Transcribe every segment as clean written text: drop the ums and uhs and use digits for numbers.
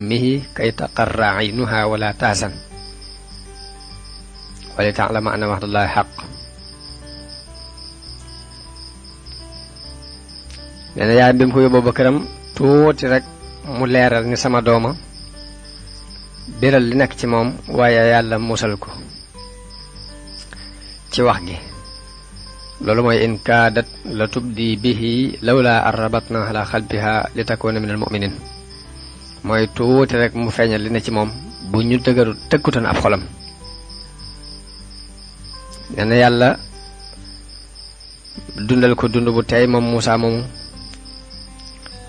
mihi kay taqarra aynuha wala tahzan wa li ta'lama anna wa'dallahi haqq. nee na yaay bi mu ko yóbboo ba këram tuuti rek mu leeral ni sama dooma biral li nekk ci moom waaye yàlla musal ko ci wax gi. loolu mooy in kaadat la tubdi bihi lawla an rabatna ala xalbiha li takuna min al muminin. mooy tuuti rek mu feeñal li ne ci moom bu ñu dëgëru tëkkutoon ab xolam. nee na yàlla dundal ko dund bu tey moom Muusaa moomu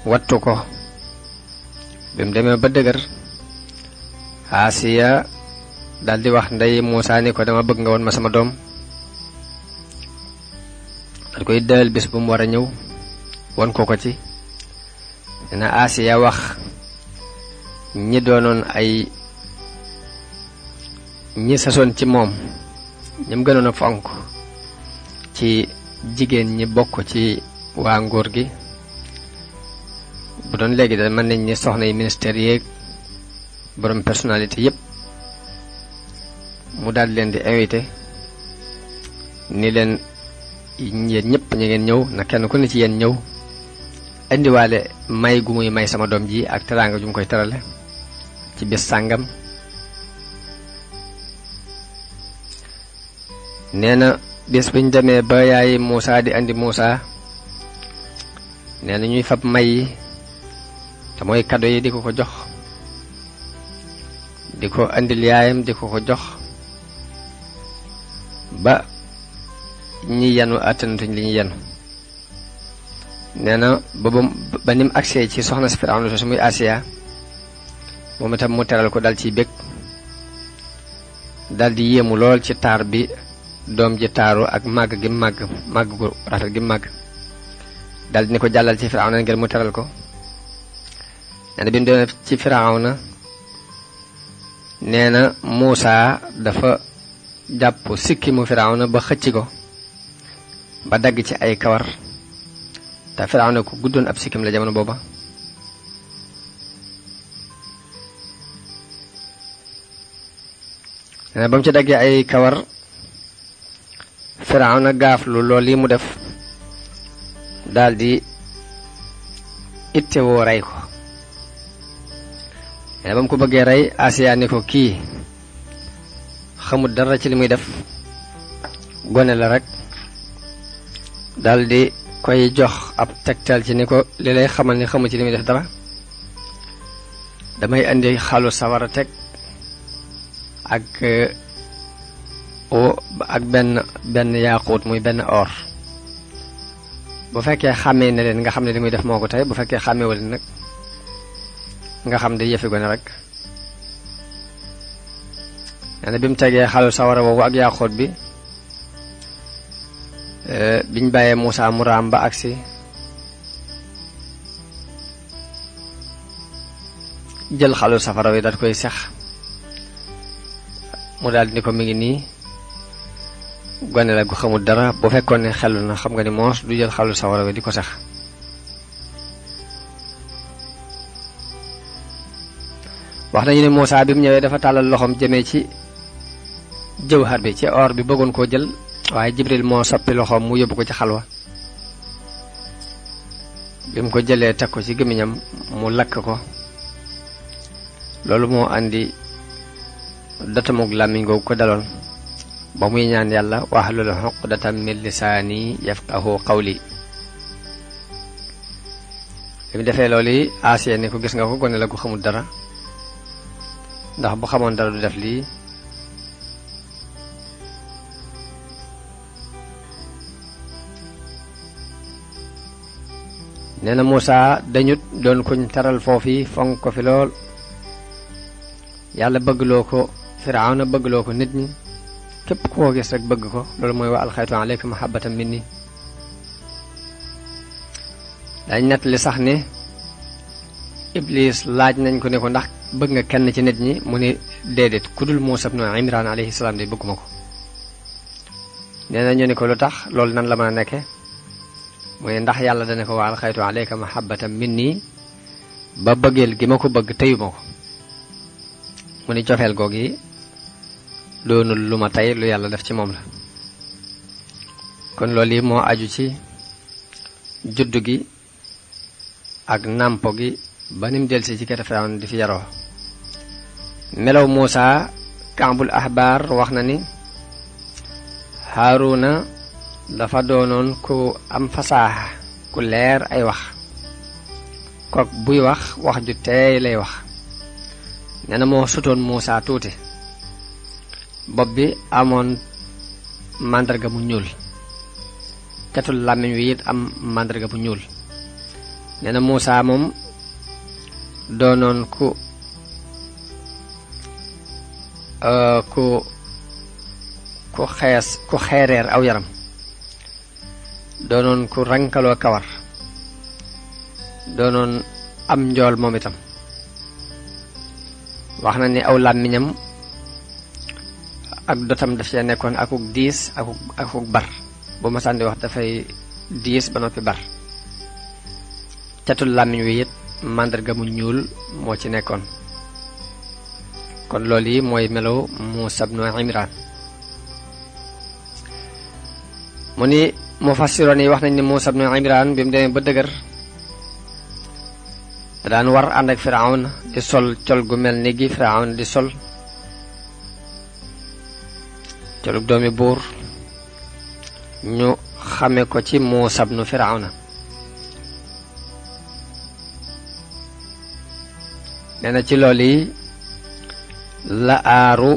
wattu ko bi mu demee ba dëgër. Asiya daldi wax ndey Muusaa ni ko dama bëgg nga woon ma sama doom. dal koy dël bis bu mu war a ñëw won ko ci. nee na Asiya wax ñi doonoon ñi sasoon ci moom ñim gënoon a fonk ci jigéen ñi bokk ci waa nguur gi. bu doon léegi da mën nañ ni soxna yi ministère yeeg borom personnalité yépp mu daal leen di invité ni leen yéen ñëpp ñu ngeen ñëw na kenn ku ne ci yéen ñëw indiwaale may gu muy may sama doom ji ak teraanga ju mu koy terale ci bis sàngam. nee na bis buñ demee ba yaay Muusaa di andi Muusaa nee na ñuy fab may yi te mooy kado yi di ko ko jox di ko andil yaayam di ko ko jox ba ñi yanu attanatuñ li ñu yanu. nee na ba nim agsee ci soxna si Firawna soosu muy Asiya moom itam mu teral ko dal ciy bég dal di yéemu lool ci taar bi doom ji taaru ak màgg gi màgg gu rafet gi màgg. dal di ni ko jàllal ci Firawna ngir mu teral ko. nee na bi mu demee ci Firawna nee na Muusaa dafa jàpp sikki mu Firawna ba xëcc ko ba dagg ci ay kawar te Firawna ku guddoon ab sikkim la jamono booba. nee na ba mu ci daggee ay kawar Firawna gaaflu lool yi mu def daldi ittewoo rey ko. nee na ba mu ko bëggee rey Asiya ni ko kii xamul dara ci li muy def gone la rek daldi koy jox ab tegtal ci ni ko li lay xamal ni xamul ci li muy def dara damay indi xalu sawara teg ak benn yaaquut muy benn or. bu fekkee xàmmee ne leen nga xam ne li muy def moo ko tey bu fekkee xàmmeewu leen nag nga xam ne yëfi gone rek. nee na bi mu tegee xalu sawara boobu ak yaaquut bi biñ bàyyee Muusaa mu raam ba agsi jël xalu safara wi daal koy sex mu daal ni ko mi ngi nii gone la gu xamul dara bu fekkoon ne xelu na xam nga ni moos du jël xalu sawara wi di ko sex. wax nañu ne Muusaa bi mu ñëwee dafa tàllal loxoom jëmee ci jawhar bi ci or bi bëggoon koo jël waaye Jibril moo soppi loxoom mu yóbbu ko ci xalwa. bi mu ko jëlee teg ko ci gémmiñam mu lakk ko. loolu moo andi datamug làmmiñ googu ko daloon ba muy ñaan yàlla wahlul uqdatam min lisaani yafqahu qawli. bi mu defee loolu yi Asiya ni ko gis nga ko gone la gu xamul dara ndax bu xamoon dara du def lii. nee na Muusaa dañut doon kuñ taral foofi fonk ko fi lool. yàlla bëggloo ko Firawna bëggloo ko nit ñi képp koo gis rek bëgg ko loolu mooy wa alxaytu alayka mahabbatan minni. dañ nett li sax ni Iblis laaj nañ ko ne ko ndax bëgg nga kenn ci nit ñi mu ne déedéet ku dul Muusaa ibnu Imraan alayhi salaam de bëgguma ko. nee na ñu ne ko lu tax loolu nan la mën a nekke mu ne ndax yàlla dana ko wa alxaytu alayka mahabbatan minni ba bëggeel gi ma ko bëgg teyuma ko mu ni cofeel googi doonul lu ma tey lu yàlla def ci moom la kon loolu yi moo aju ci juddu gi ak nàmpo gi ba nim delsi ci kete Firawna di fi yaroo melaw Muusa Kaabul Ahbar wax na ni Haaruna dafa doonoon ku am fasaaxa ku leer ay wax kook buy wax wax ju teey lay wax nee na moo sutoon Muusa tuuti bopp bi amoon màndarga mu ñuul catul làmmiñ wi it am màndarga bu ñuul nee na Muusa moom doonoon ku xeereer aw yaram doonoon ku rankaloo kawar doonoon am njool moom itam wax na ni aw làmmiñam ak dotam daf cee nekkoon akuk diis akuk bar bu ma sànni wax dafay diis ba noppi bar catul làmmiñ wi it màndarga mu ñuul moo ci nekkoon kon loolu yi mooy melow Muusa ibnu Imraan mu ni mufassiroon yi wax nañ ni Muusa ibnu Imraan bi mu demee ba dëgër da daan war ànd ak Firawna di sol col gu mel ni gi Firawna di sol colug doomi buur ñu xame ko ci Muusa ibnu Firawna nee na ci loolu yi la aaru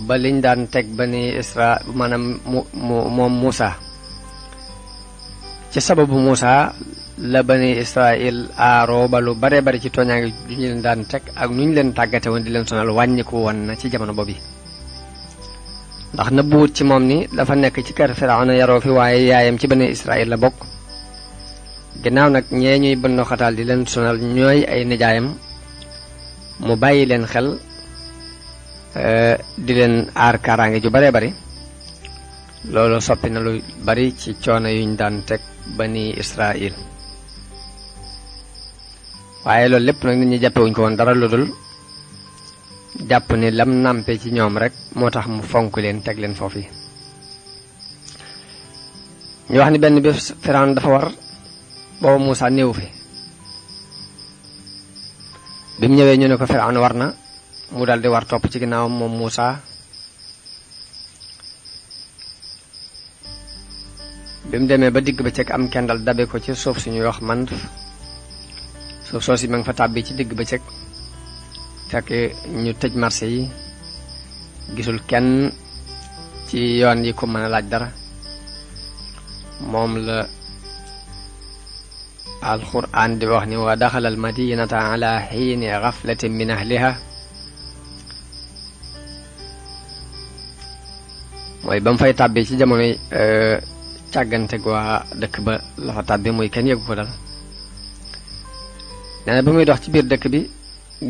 ba liñ daan teg bani Isra maanaam moom Muusa ci sababu Muusa la bani Israil aaroo ba lu bare bari ci tooñaange ju ñu leen daan teg ak nu ñu leen tàggate woon di leen sonal wàññiku woon na ci jamono boobu ndax nëbbuwut ci moom ni dafa nekk ci kër Firawna yaroo fi waaye yaayam ci bani Israil la bokk ginnaaw nag ñee ñuy bënn xataal di leen sonal ñooy ay nijaayam mu bàyyi leen xel di leen aar kaaraange ju bare bari loolu soppi na lu bari ci coono yuñ daan teg bani Israil waaye loolu lépp nag nit ñi jàppewuñ ko woon dara lu dul jàpp ni lam nàmpe ci ñoom rek moo tax mu fonk leen teg leen foofu yi ñu wax ni benn bés Firawna dafa war boobu Muusa néew fi bi mu ñëwee ñu ne ko Firawna war na mu daldi war topp ci ginnaawam moom Muusa bi mu demee ba digg ba cëg am kendal dabe ko ci suuf suñuy wax Mandf suuf soosi ma nga fa tàbbi ci digg ba cëg fekk ñu tëj marché yi gisul kenn ci yoon yi ko mën a laaj dara moom la alquran di wax ni wa daxala almadinata ala xiini gaflatin min ahliha mooy ba mu fay tàbbi ci jamonoy càgganteg waa dëkk ba la fa tàbbi muy kenn yëgu ko dal nee na ba muy dox ci biir dëkk bi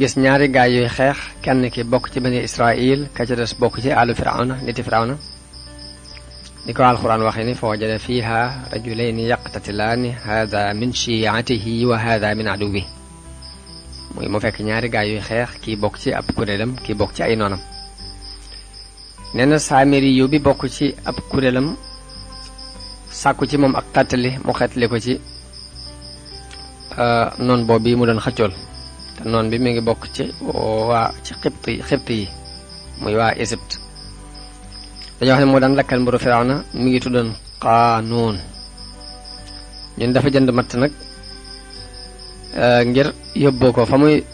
gis ñaari gaay yuy xeex kenn ki bokk ci bani Israil ka ca des bokk ci àllu Firawna niti Firawna ni ko alquran waxee ni fa wajada fiha rajulayni yaqtatilaani hada min shi'atihi wa hada min aduwi muy mu fekk ñaari gaay yuy xeex kii bokk ci ab kuréelam kii bokk ci ay noonam nee na Saamiri yu bi bokk ci ab kuréelam sàkku ci moom ak tàttali mu xeetli ko ci noon boobu bi mu doon xëccool te noon bi mi ngi bokk ci waa ci xibt yi muy waa Égypte dañoo wax ne moo daan lakkal mburu Firawna mi ngi tuddoon Qaanuun ñun dafa jënd matt nag ngir yóbboo ko fa muy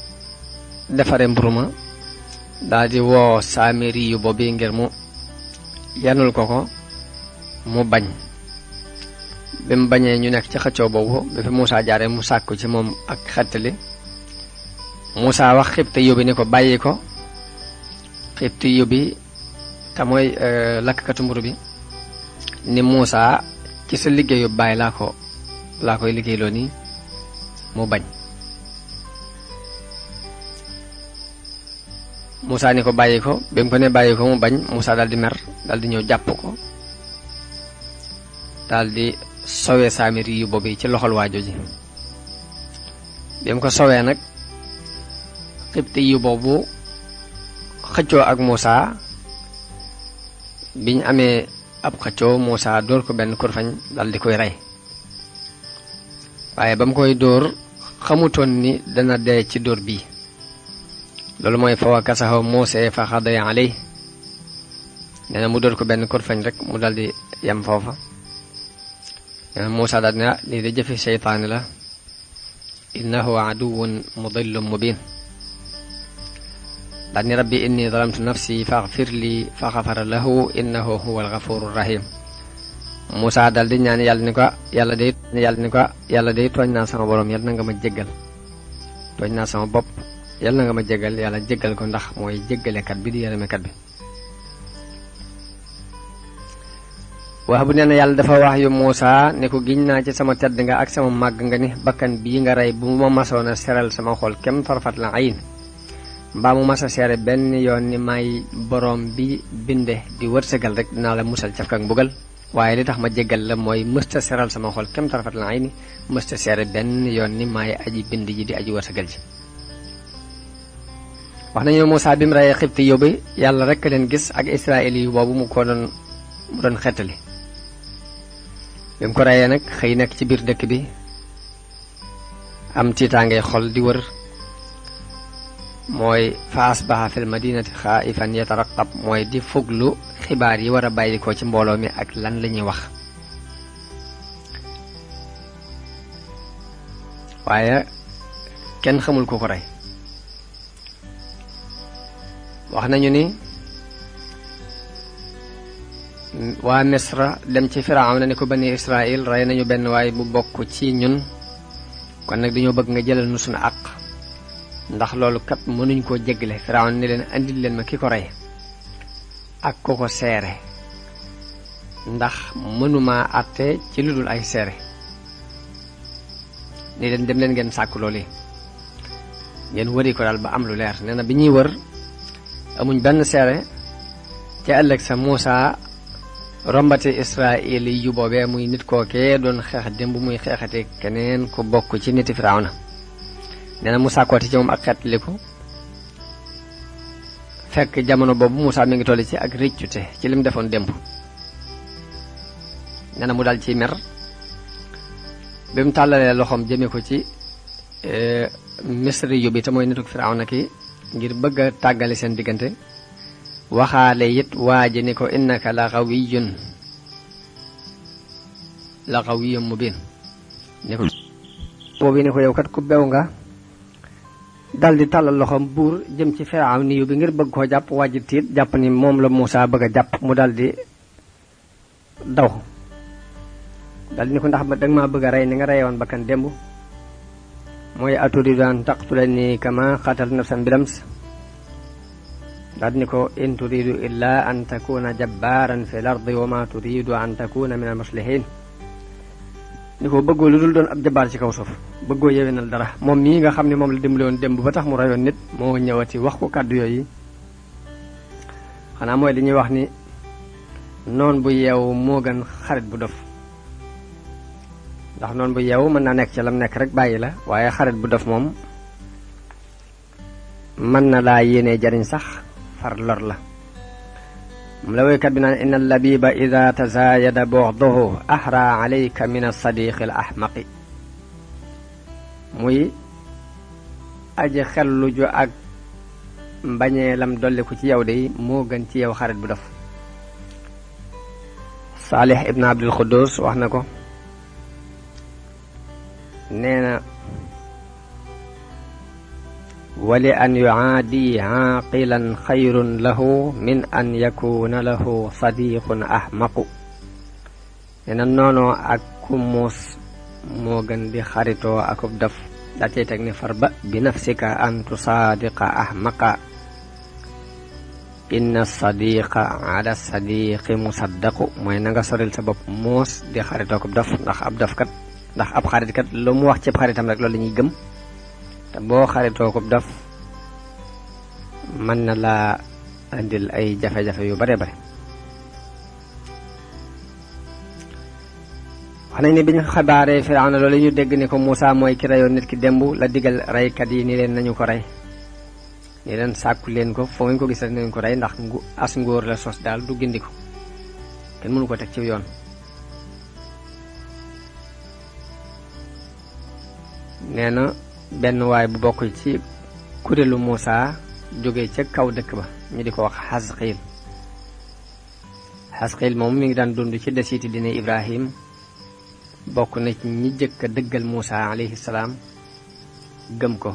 defare mburu ma daal di woo Saamiri yu boobu ngir mu yanul ko mu bañ bi mu bañee ñu nekk ci xëccoo boobu bi fi Muusa jaare mu sàkku ci moom ak xettali Muusa wax xibti yóbbi ni ko bàyyi ko xibti yóbbi te mooy lakkatu mburu bi ni Muusa ci sa liggéeyu bàyyi laa koy liggéeyloo nii mu bañ Muusa ni ko bàyyi ko bi mu ko ne bàyyi ko mu bañ Muusa daal di mer daal di ñëw jàpp ko daal di sowee Saamiri yu boobu ci loxol waajo ji bi mu ko sowee nag xibti yu boobu xëccoo ak Muusa biñ amee ab xëccoo Muusa dóor ko benn kurfañ dal di koy rey waaye ba mu koy dóor xamutoon ni dana dee ci dóor bii loolu mooy fa wakasahu Muusa fa xadaya alay nee na mu dóor ko benn kurfañ rek mu dal di yem foofa nee na Muusa daal ne lii de jëfi seytaane la innahu aduwwun mudillun mubin daal ni rabbi inni zalamtu nafsi faghfir li fa ghafara lahu innahu huwal ghafurur rahim Muusa dal di ñaan yàlla ni ko yàlla day tooñ naa sama borom yàlla na nga ma jéggal tooñ naa sama bopp yàlla na nga ma jéggal yàlla jéggal ko ndax mooy jéggalekat bi di yërëmekat bi wax bu nee na yàlla dafa wax yu Muusa ne ko giñ naa ci sama tedd nga ak sama màgg nga ni bakkan bii nga rey bu ma masoon a seral sama xol kem tarfat la ayin mbaa mu masa seere benn yoon ni may borom bi binde di wërsëgal rek dinaa la musal caf kak mbugal waaye li tax ma jéggal la mooy mësta seral sama xol kem tarfat la ayni mësta seere benn yoon ni may aji bind ji di aji wërsëgal ji wax nañu Muusa bi mu reyee xibti yóbbu yàlla rek leen gis ak israeli yu boobu mu doon xettali bi mu ko reyee nag xëy nekk ci biir dëkk bi am tiitaangee xol di wër mooy fa asbaha fil madinati xaifan yataraqab mooy di fuglu xibaar yi war a bàyyi ko ci mbooloo mi ak lan la ñuy wax waaye kenn xamul ku ko rey wax nañu ni waa Misra dem ci Firawna ni ko bani Israël rey nañu benn waay bu bokk ci ñun kon nag dañoo bëgg nga jëlal nu suñu àq ndax loolu kat mënuñ koo jéggale Firawna ni leen andil leen ma ki ko rey ak ko ko seere ndax mënuma àtte ci lu dul ay seere ni leen dem leen ngeen sàkku loolu yi ngeen wëri ko daal ba am lu leer nee na bi ñuy wër amuñ benn seere ca ëllëg sa Muusa rombati Israël yu boobee muy nit kookee doon xeex démb muy xeexate keneen ku bokk ci niti Firawna nee na mu sàkkooti ci moom ak xeetliku fekk jamono boobu Muusa mi ngi tolli ci ak réccute ci lim defoon démb nee na mu dal ci mer bi mu tàllalee loxoom jëme ko ci Misri yu bi te mooy nituk Firawna ki ngir bëgg a tàggale seen diggante waxaale it waa ji ni ko innaka la qawiyyun mubin ni ko boobu ni ko yow kat ku bew nga dal di tàllal loxoom buur jëm ci Firawna yu bi ngir bëgg koo jàpp waa ji tiit jàpp ni moom la Muusa bëgg a jàpp mu dal di daw dal di ni ko ndax ba danga maa bëgg a rey ni nga reyoon bakkan démb mooy aturidu an taqtulani kama qatalta nafsan bilams daal ni ko in turidu illa an takuna jabbaran fil ardi wa ma turidu an takuna min al muslihin ni ko bëggoo lu dul doon ab jabaar ci kaw suuf bëggoo yewenal dara moom mii nga xam ne moom la dimbali woon démb ba tax mu rayoon nit moo ñëwati wax ko kàddu yooyu xanaa mooy li ñuy wax ni noon bu yeewu moo gën xarit bu dof ndax noonu bu yeewu mën naa nekk ci lam nekk rek bàyyi la waaye xarit bu dof moom mën na laa yéenee jariñ sax far lor la moom la woykat bi naan inna labiba ida tazaayada bughduhu ahra alayka min as-sadiq al-ahmaqi muy aji xellu ju ak mbañeelam dolliku ci yow de moo gën ci yow xarit bu dof Saalih ibn Abdul Quddus wax na ko nee na wali an yuaadi aaqilan xayrun lahu min an yakuna lahu sadiqun ahmaqu nee na noonoo ak ku muus moo gën di xaritoo akub daf daa cey teg ni farba bi nafsika an tusaadiqa ahmaqa inna sadiqa ala sadiqi musaddaqu mooy na nga soril sa bopp muus di xaritoo akub daf ndax ab xarit kat lu mu wax ci xaritam rek loolu la ñuy gëm te boo xaritoo ko daf mën na laa andil ay jafe-jafe yu bare bare wax nañ ne bi ñu xabaaree Firawna loolu ñu dégg ni ko Muusa mooy ki reyoon nit ki démb la digal reykat yi ni leen nañu ko rey ni leen sàkku leen ko foo ngeen ko gis rek nañ ko rey ndax as ngóor la sos daal du gindi ko kenn mënu ko teg ci yoon. nee na benn waay bu bokk ci kuréelu Muusaa jóge ca kaw dëkk ba ñu di ko wax Xasqiil. Xasqiil moom mi ngi daan dund ci desiiti dina Ibrahim bokk na ci ñi jëkk a dëggal Muusaa alayhi salaam gëm ko.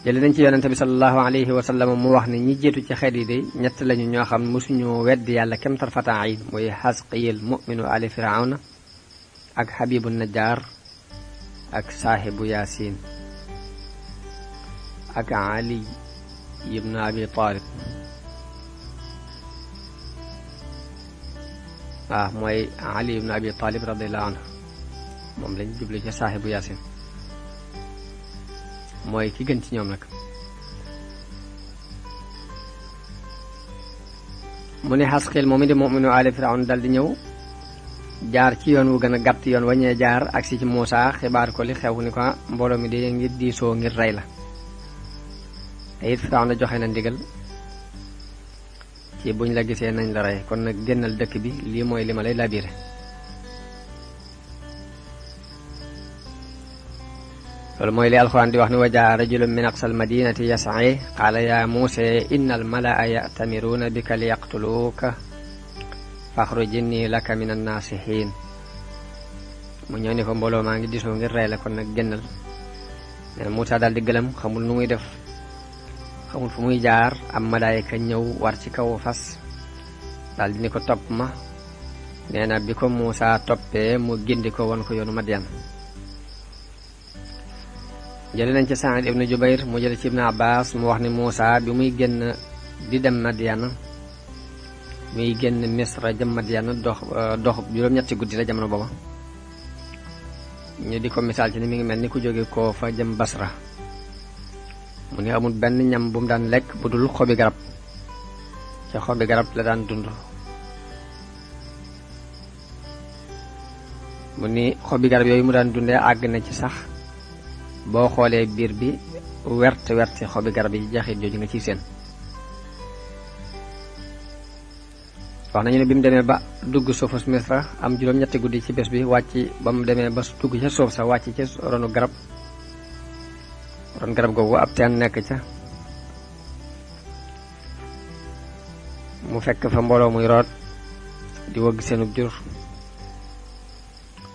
jële nañ ci yonente bi sallallahu alayhi wa sallam mu wax ne ñi jiitu ci xeet yi de ñett lañu ñoo xam ne mosuñu weddi yàlla kem tarfata ayn muy Xasqiil mu'minu ali firawna ak Habibu Najjar ak saahibu Yaasin ak Ali ibn Abi Talib mooy Ali ibn Abi Talib radiyallahu anhu moom lañ jublu ci saahibu Yaasin mooy ki gën ci ñoom nag. mu ne Xasqiil moom di mu'minu ali Firawna dal di ñëw jaar ci yoon wu gën a gàtt yoon waññee jaar agsi ci Muusaa xibaar ko li xew ni ko mbooloo mi de ngir diisoo ngir rey la te it Firawna joxe na ndigal ci buñ la gisee nañ la rey kon nag génnal dëkk bi lii mooy li ma lay labiré. loolu mooy li alxuraan di wax ni wa jaa rajulun min aqsal madinati yas'a qaala yaa Muusaa inna al malaa ya'tamiruuna bika li yaqtuluuka faxruj innii laka min annaasihiin. mu ñëw ni ko mbooloo maa ngi disoo ngir rey la kon nag génnal. nee na Muusaa daal di gëlëm xamul nu muy def xamul fu muy jaar am malaayika ñëw war ci kaw fas daal di ni ko topp ma. nee na bi ko Muusaa toppee mu gindi ko won ko yoonu Madyan. jële nañ ci Saïd ibnu Jubayr mu jële ci Ibnu Abbaas mu wax ni Muusaa bi muy génn di dem Madyan muy génn Misra jëm Madyan dox juróom-ñetti guddi la jamono booba ñu di ko misaal ci ni mi ngi mel ni ku jóge koo fa jëm Basra. mu ni amul benn ñam bu mu daan lekk bu dul xobi garab ca xobi garab la daan dund. mu ni xobi garab yooyu mu daan dundee àgg na ci sax boo xoolee biir bi wert xobi garab yi jaxit jooju nga ciy seen. wax nañu ne bi mu demee ba dugg suufus Misra am juróom-ñetti guddi ci bés bi wàcc ba mu demee ba dugg ca suuf sa wàcc ca ron garab googu ab teen nekk ca. mu fekk fa mbooloo muy root di wëgg seenub jur.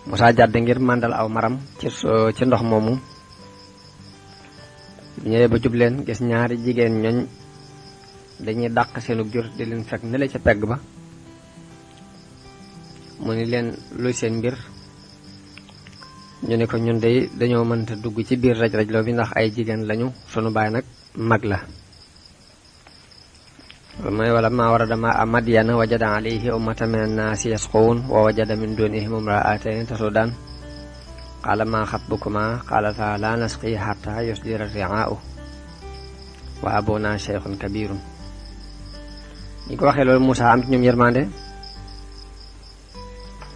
Muusaa jàdd ngir màndal aw maram ci ndox moomu. ñëwee ba jub leen gis ñaari jigéen ñooñ dañuy dàq seenub jur di leen fekk nele ca pegg ba. mu ni leen luy seen mbir ñu ne ko ñun de dañoo mënta dugg ci biir raj-rajloo bi ndax ay jigéen lañu sunu baay nag mag la. mooy wala maa warada maa Madyana wajada alayhi ummatan min annaasi yasquun wa wajada min dunihim imra'atayni tasudaan qaala maa xatbukumaa qaalataa laa nasqii hattaa yusdira ri'aa'u wa abuunaa shaykhun kabiirun. ñi ko waxee loolu Muusaa am ci ñoom yërmande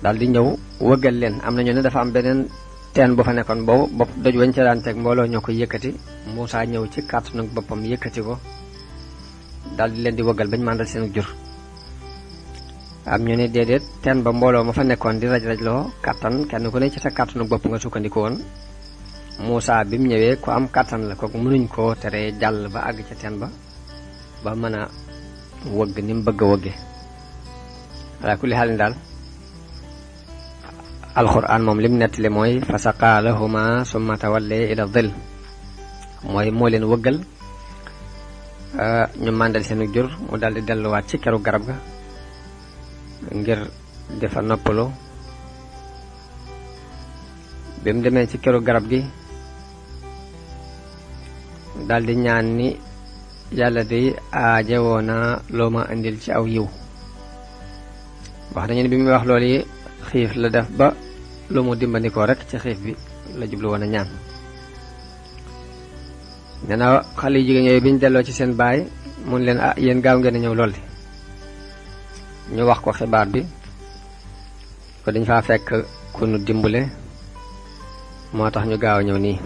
daal di ñëw wëggal leen. am nañu ne dafa am beneen teen bu fa nekkoon boobu bopp doj wañ ca daan teg mbooloo ñoo ko yëkkati. Muusaa ñëw ci kàttanu boppam yëkkati ko daal di leen di wëggal bañ màndal seen jur. am ñu ne déedéet teen ba mbooloo ma fa nekkoon di raj-rajloo kàttan kenn ku ne ci sa kàttanu bopp nga sukkandiku woon. Muusaa bi mu ñëwee ku am kàttan la kooku mënuñ koo teree jàll ba àgg ca teen ba mën a wëgg ni mu bëgg a wëgge. ala kulli xaalin daal alxuraan moom lim nettali mooy fa saqaa lahumaa summa tawallee ila dhil mooy moo leen wëggal ñu màndal seenu jur mu daal di delluwaat ci keru garab ga ngir defa noppalu. bi mu demee ci keru garab gi daal di ñaan ni yàlla de aajewoo naa loo ma indil ci aw yiw. wax nañu ne bi muy wax loolu yi xiif la def ba lu mu dimbandikoo rek ci xiif bi la jublu woon a ñaan. nee na xale yu jigéen yooyu bi ñu delloo ci seen baay mun leen yéen gaaw ngeen a ñëw lool di ñu wax ko xibaar bi ko dañ faa fekk ku nu dimbale moo tax ñu gaaw a ñëw nii.